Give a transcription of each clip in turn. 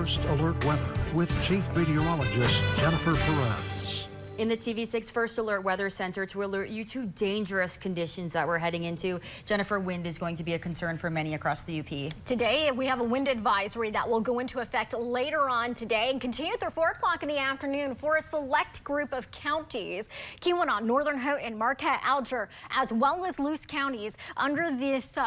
First Alert Weather with Chief Meteorologist Jennifer Perez. In the TV6 First Alert Weather Center to alert you to dangerous conditions that we're heading into. Jennifer, wind is going to be a concern for many across the UP. Today, we have a wind advisory that will go into effect later on today and continue through 4 o'clock in the afternoon for a select group of counties. Keweenaw, Northern Houghton, Marquette, Alger, as well as Luce counties under this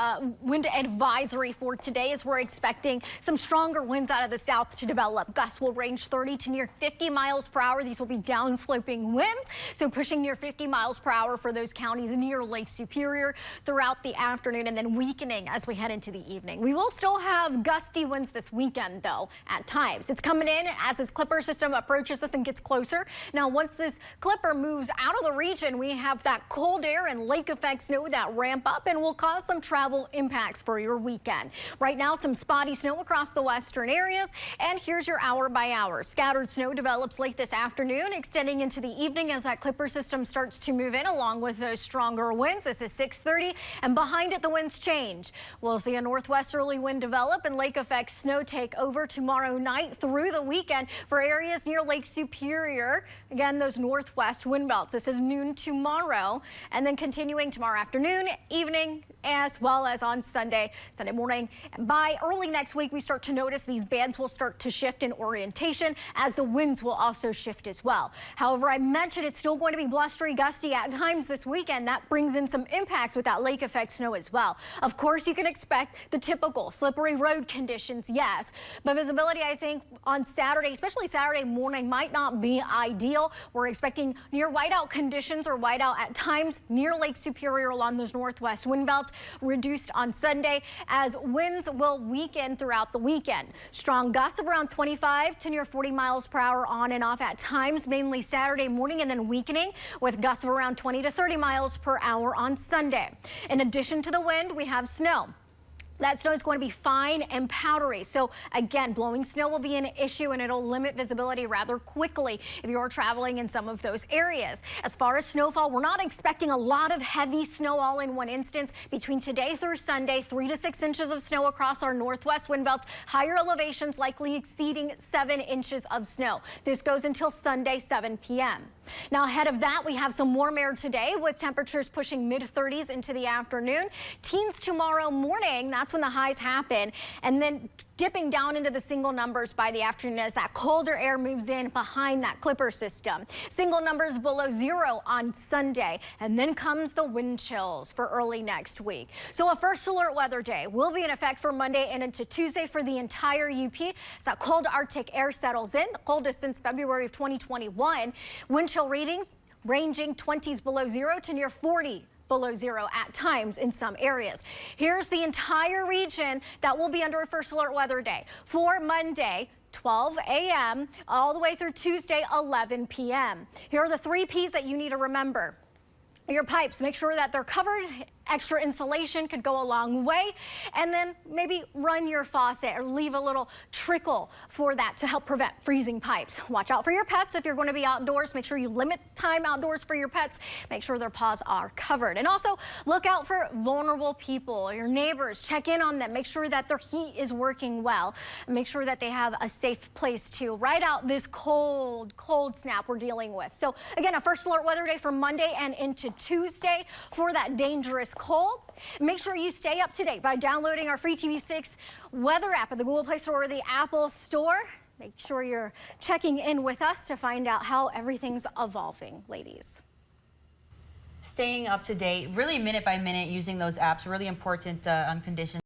wind advisory for today, as we're expecting some stronger winds out of the south to develop. Gusts will range 30 to near 50 miles per hour. These will be downsloping winds, so pushing near 50 miles per hour for those counties near Lake Superior throughout the afternoon, and then weakening as we head into the evening. We will still have gusty winds this weekend, though, at times. It's coming in as this Clipper system approaches us and gets closer. Now, once this Clipper moves out of the region, we have that cold air and lake effect snow that ramp up and will cause some travel impacts for your weekend. Right now, some spotty snow across the western areas, and here's your hour by hour. Scattered snow develops late this afternoon, extending into the evening as that Clipper system starts to move in along with those stronger winds. This is 6:30, and behind it the winds change. We'll see a northwesterly wind develop and lake effect snow take over tomorrow night through the weekend for areas near Lake Superior. Again, those northwest wind belts. This is noon tomorrow, and then continuing tomorrow afternoon, evening, as well as on Sunday morning. And by early next week, we start to notice these bands will start to shift in orientation as the winds will also shift as well. However, I mentioned it's still going to be blustery, gusty at times this weekend. That brings in some impacts with that lake effect snow as well. Of course, you can expect the typical slippery road conditions, yes, but visibility, I think, on Saturday, especially Saturday morning, might not be ideal. We're expecting near whiteout conditions or whiteout at times near Lake Superior along those northwest wind belts, reduced on Sunday as winds will weaken throughout the weekend. Strong gusts of around 25 to near 40 miles per hour on and off at times, mainly Saturday morning, and then weakening with gusts of around 20 to 30 miles per hour on Sunday. In addition to the wind, we have snow. That snow is going to be fine and powdery. So again, blowing snow will be an issue, and it'll limit visibility rather quickly if you're traveling in some of those areas. As far as snowfall, we're not expecting a lot of heavy snow all in one instance. Between today through Sunday, 3 to 6 inches of snow across our northwest wind belts. Higher elevations likely exceeding 7 inches of snow. This goes until Sunday, 7 p.m. Now, ahead of that, we have some warm air today with temperatures pushing mid-30s into the afternoon. Teens tomorrow morning, that's when the highs happen, and then dipping down into the single numbers by the afternoon as that colder air moves in behind that Clipper system. Single numbers below 0 on Sunday, and then comes the wind chills for early next week. So a first alert weather day will be in effect for Monday and into Tuesday for the entire UP as that cold Arctic air settles in, the coldest since February of 2021. Wind chill readings ranging 20s below 0 to near 40 below 0 at times in some areas. Here's the entire region that will be under a first alert weather day for Monday, 12 a.m. all the way through Tuesday, 11 p.m. Here are the 3 P's that you need to remember. Your pipes, make sure that they're covered. Extra insulation could go a long way. And then maybe run your faucet or leave a little trickle for that to help prevent freezing pipes. Watch out for your pets if you're going to be outdoors. Make sure you limit time outdoors for your pets. Make sure their paws are covered. And also look out for vulnerable people, your neighbors. Check in on them. Make sure that their heat is working well. And make sure that they have a safe place to ride out this cold snap we're dealing with. So again, a first alert weather day for Monday and into Tuesday for that dangerous cold. Make sure you stay up to date by downloading our free TV6 weather app at the Google Play Store or the Apple Store. Make sure you're checking in with us to find out how everything's evolving, ladies. Staying up to date, really minute by minute using those apps, really important on conditions.